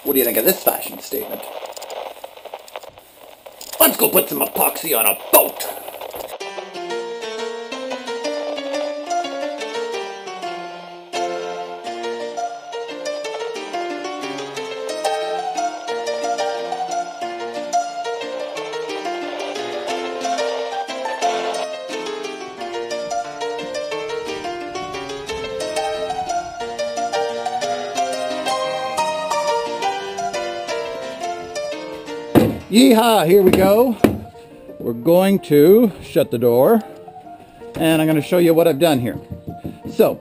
What do you think of this fashion statement? Let's go put some epoxy on a boat! Yeehaw, here we go. We're going to shut the door and I'm going to show you what I've done here. So,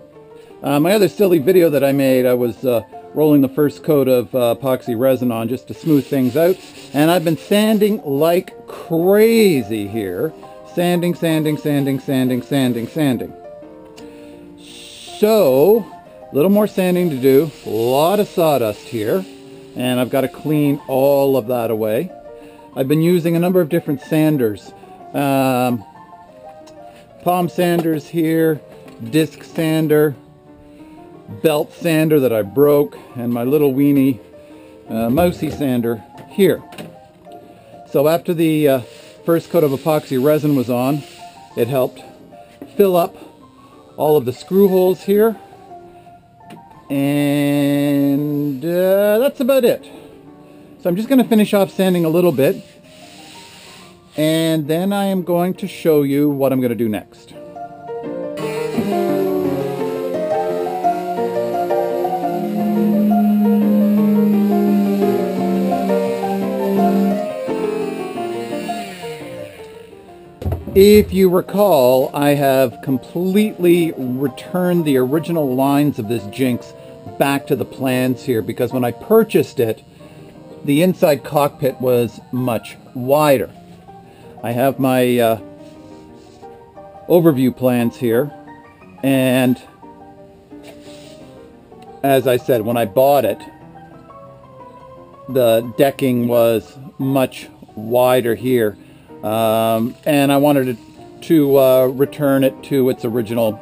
my other silly video that I made, I was rolling the first coat of epoxy resin on just to smooth things out, and I've been sanding like crazy here. Sanding, sanding, sanding, sanding, sanding, sanding. So, a little more sanding to do, a lot of sawdust here, and I've got to clean all of that away. I've been using a number of different sanders. Palm sanders here, disc sander, belt sander that I broke, and my little weenie mousy sander here. So after the first coat of epoxy resin was on, it helped fill up all of the screw holes here. And that's about it. So I'm just going to finish off sanding a little bit, and then I am going to show you what I'm going to do next. If you recall, I have completely returned the original lines of this Jinx back to the plans here, because when I purchased it, the inside cockpit was much wider. I have my overview plans here, and as I said, when I bought it, the decking was much wider here, and I wanted to return it to its original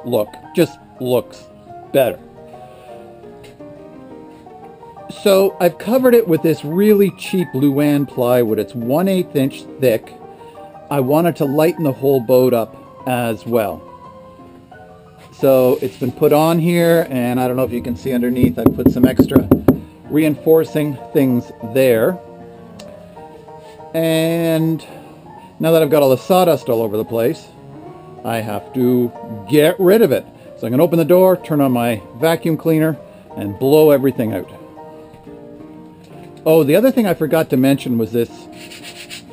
look. Just looks better. So I've covered it with this really cheap Luan plywood. It's 1/8 inch thick. I wanted to lighten the whole boat up as well. So it's been put on here, and I don't know if you can see underneath, I put some extra reinforcing things there. And now that I've got all the sawdust all over the place, I have to get rid of it. So I'm going to open the door, turn on my vacuum cleaner, and blow everything out. Oh, the other thing I forgot to mention was this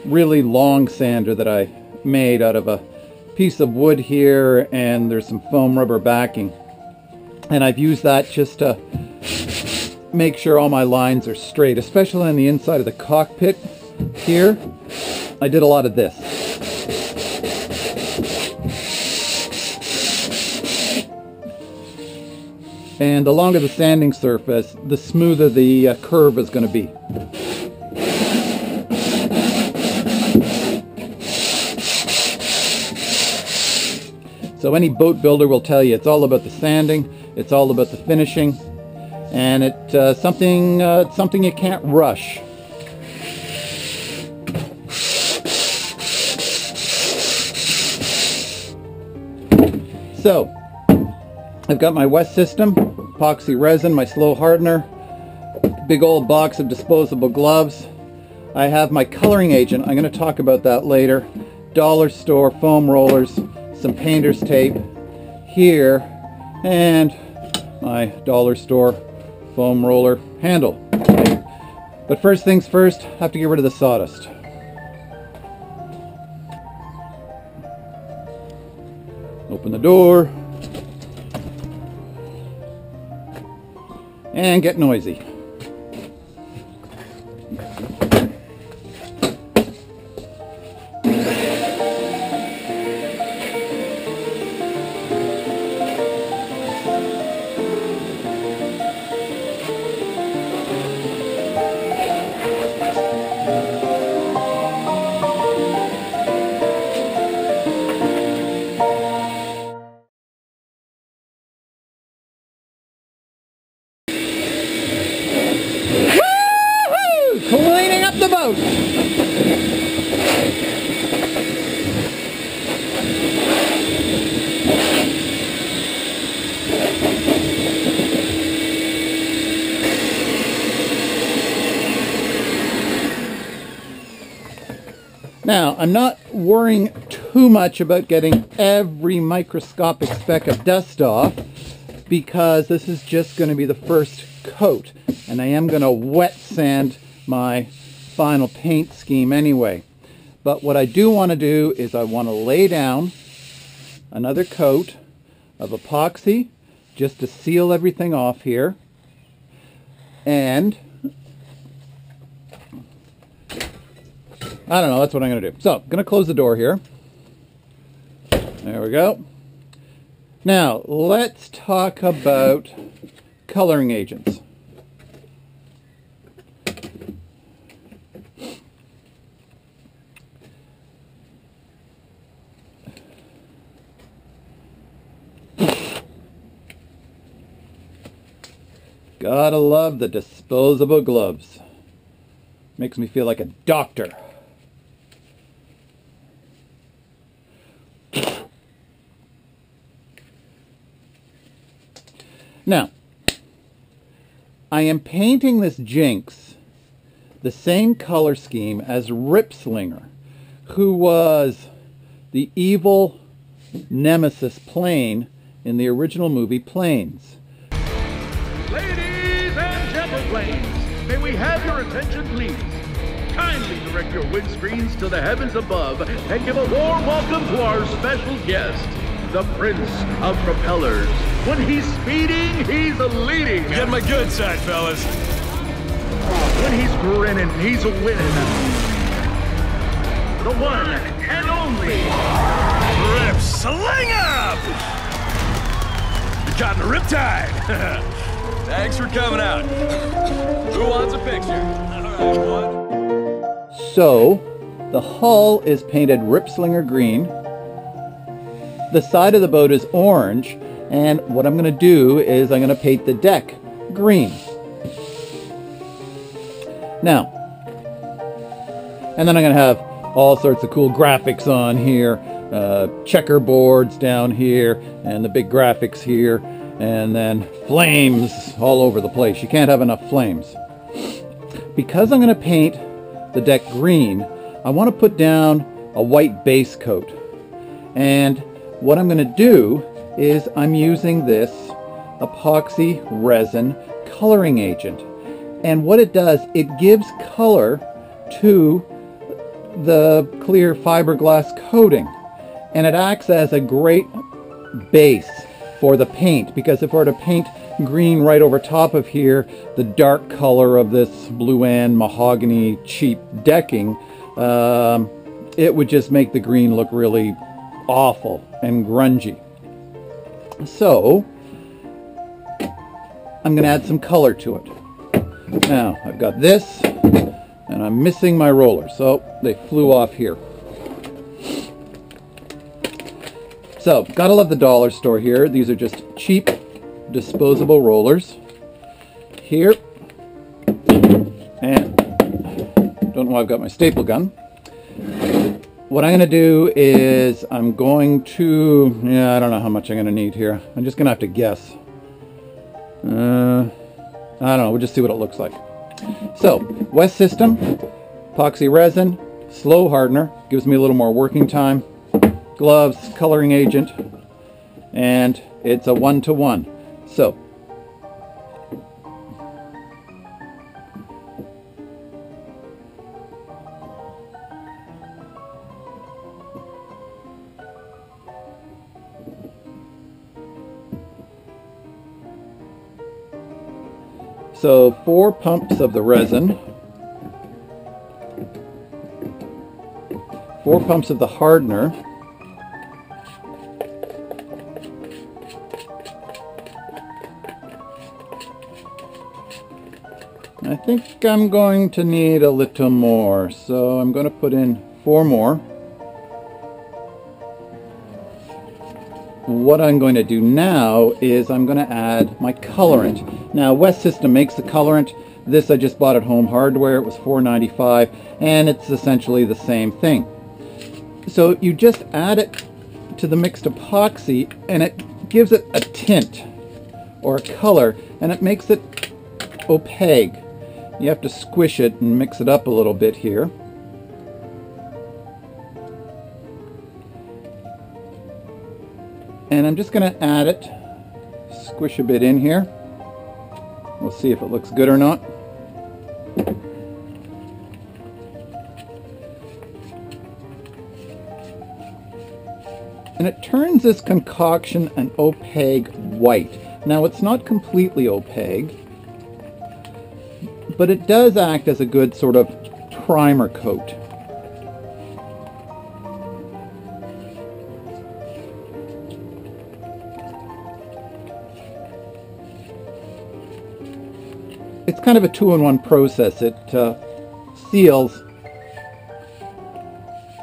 really long sander that I made out of a piece of wood here, and there's some foam rubber backing. And I've used that just to make sure all my lines are straight, especially on the inside of the cockpit here. I did a lot of this. And the longer the sanding surface, the smoother the curve is going to be. So any boat builder will tell you it's all about the sanding, it's all about the finishing, and it's something you can't rush. So I've got my West System Epoxy resin, my slow hardener, big old box of disposable gloves. I have my coloring agent, I'm going to talk about that later, dollar store foam rollers, some painter's tape here, and my dollar store foam roller handle. Okay. But first things first, I have to get rid of the sawdust. Open the door. And get noisy. Now, I'm not worrying too much about getting every microscopic speck of dust off, because this is just going to be the first coat, and I am going to wet sand my final paint scheme anyway. But what I do want to do is I want to lay down another coat of epoxy just to seal everything off here, and I don't know, that's what I'm going to do. So, I'm going to close the door here. There we go. Now, let's talk about coloring agents. Gotta love the disposable gloves. Makes me feel like a doctor. Now, I am painting this Jinx the same color scheme as Ripslinger, who was the evil nemesis plane in the original movie Planes. Ladies and gentlemen, may we have your attention, please? Kindly direct your windscreens to the heavens above and give a warm welcome to our special guest, the Prince of Propellers. When he's speeding, he's leading. Get my good side, fellas. When he's grinning, he's winning. The one and only Ripslinger! You caught in a riptide. Thanks for coming out. Who wants a picture? All right, one. So, the hull is painted Ripslinger green. The side of the boat is orange, and what I'm going to do is I'm going to paint the deck green. Now, and then I'm going to have all sorts of cool graphics on here, checkerboards down here, and the big graphics here, and then flames all over the place. You can't have enough flames. Because I'm going to paint the deck green, I want to put down a white base coat. And what I'm going to do is I'm using this epoxy resin coloring agent. And what it does, it gives color to the clear fiberglass coating. And it acts as a great base for the paint, because if I were to paint green right over top of here, the dark color of this blue-and mahogany cheap decking, it would just make the green look really awful and grungy. So I'm going to add some color to it. Now I've got this, and I'm missing my roller, so they flew off here. So, gotta love the dollar store here. These are just cheap disposable rollers. Here, and don't know why I've got my staple gun. What I'm going to do is I'm going to, I don't know how much I'm going to need here. I'm just going to have to guess. I don't know, we'll just see what it looks like. So, West System Epoxy resin, slow hardener, gives me a little more working time. Gloves, coloring agent, and it's a 1-to-1. So, So 4 pumps of the resin, 4 pumps of the hardener, I think I'm going to need a little more, so I'm going to put in 4 more. What I'm going to do now is I'm going to add my colorant. Now West System makes the colorant. This I just bought at Home Hardware. It was $4.95, and it's essentially the same thing. So you just add it to the mixed epoxy, and it gives it a tint or a color, and it makes it opaque. You have to squish it and mix it up a little bit here. And I'm just going to add it, squish a bit in here. We'll see if it looks good or not. And it turns this concoction an opaque white. Now it's not completely opaque, but it does act as a good sort of primer coat. It's kind of a two-in-one process. It seals,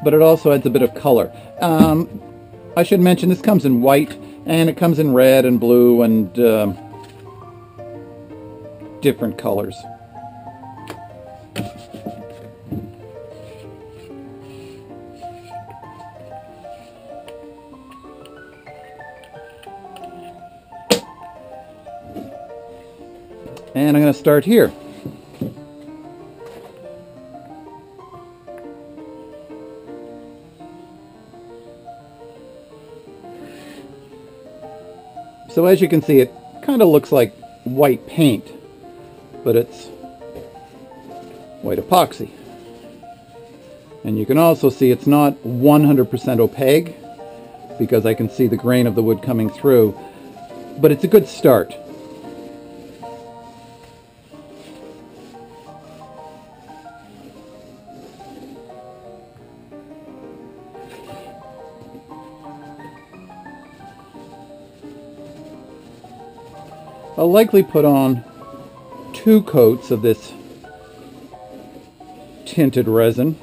but it also adds a bit of color. I should mention this comes in white, and it comes in red and blue and different colors. And I'm going to start here. So as you can see, it kind of looks like white paint, but it's white epoxy. And you can also see it's not 100% opaque, because I can see the grain of the wood coming through, but it's a good start. I'll likely put on 2 coats of this tinted resin.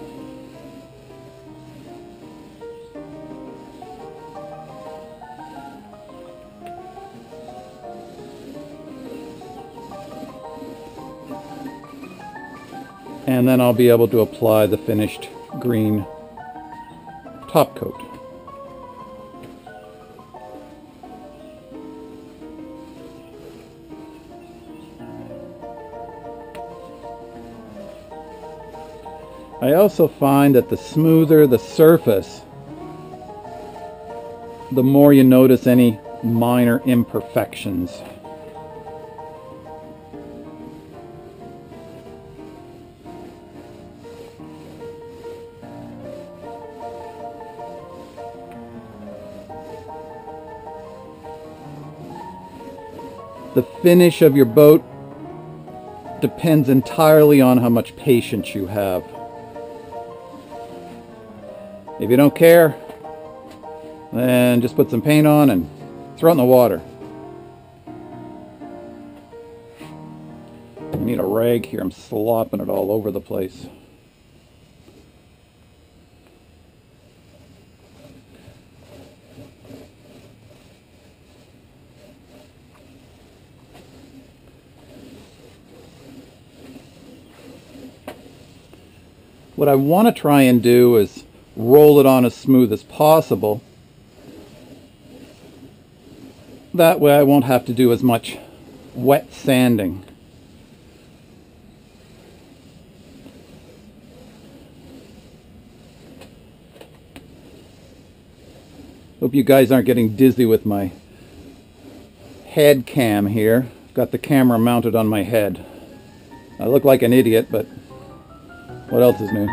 And then I'll be able to apply the finished green top coat. I also find that the smoother the surface, the more you notice any minor imperfections. The finish of your boat depends entirely on how much patience you have. If you don't care, then just put some paint on and throw it in the water. I need a rag here. I'm slopping it all over the place. What I want to try and do is roll it on as smooth as possible. That way I won't have to do as much wet sanding. Hope you guys aren't getting dizzy with my head cam here. Got the camera mounted on my head. I look like an idiot, but what else is new?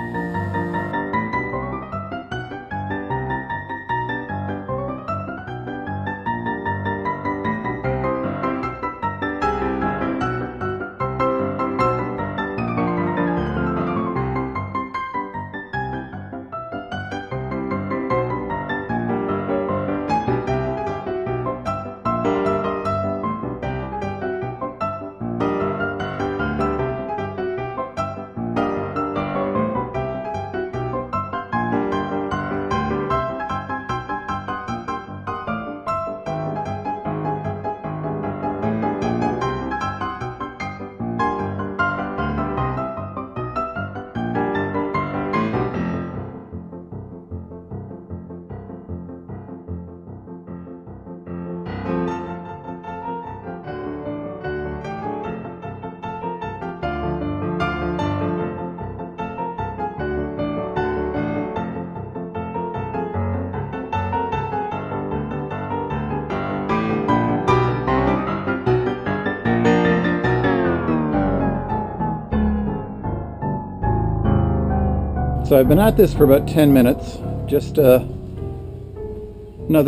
So I've been at this for about 10 minutes. Just another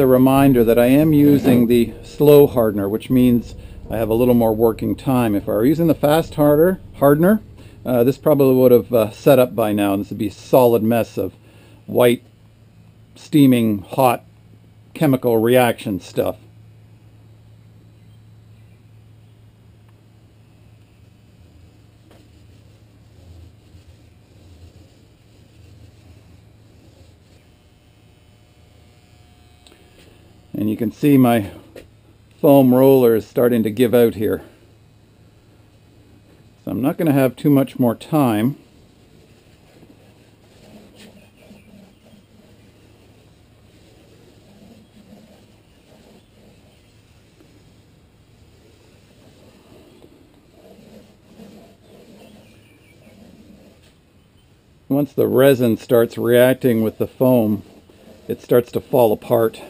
reminder that I am using the slow hardener, which means I have a little more working time. If I were using the fast hardener, this probably would have set up by now, and this would be a solid mess of white, steaming, hot, chemical reaction stuff. And you can see my foam roller is starting to give out here. So I'm not going to have too much more time. Once the resin starts reacting with the foam, it starts to fall apart,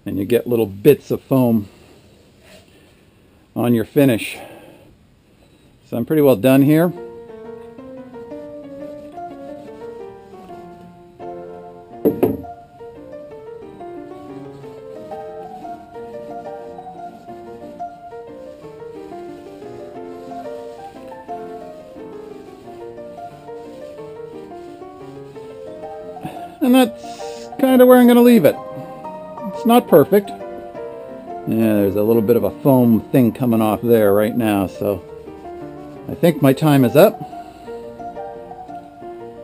and you get little bits of foam on your finish. So I'm pretty well done here. And that's kind of where I'm going to leave it. It's not perfect. Yeah, there's a little bit of a foam thing coming off there right now, so I think my time is up.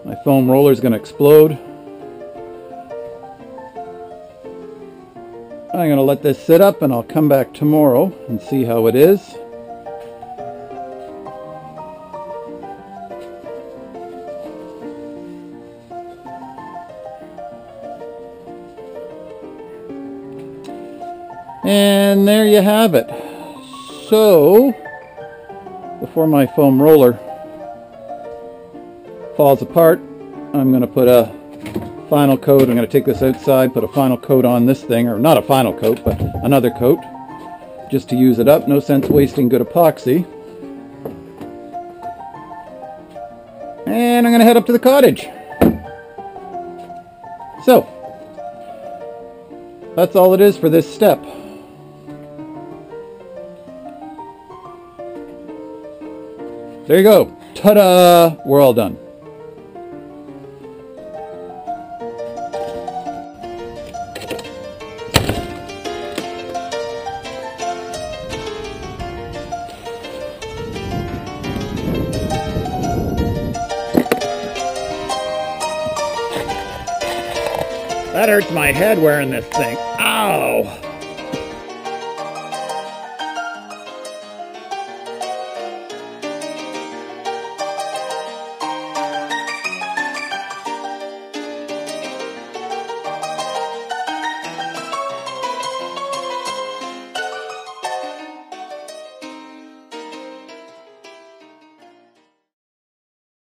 My foam roller is going to explode. I'm going to let this sit up and I'll come back tomorrow and see how it is. And there you have it. So, before my foam roller falls apart, I'm going to put a final coat. I'm going to take this outside, put a final coat on this thing, or not a final coat, but another coat, just to use it up. No sense wasting good epoxy. And I'm going to head up to the cottage. So, that's all it is for this step. There you go. Ta-da! We're all done. That hurts my head wearing this thing. Ow!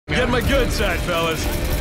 Get my good side, fellas.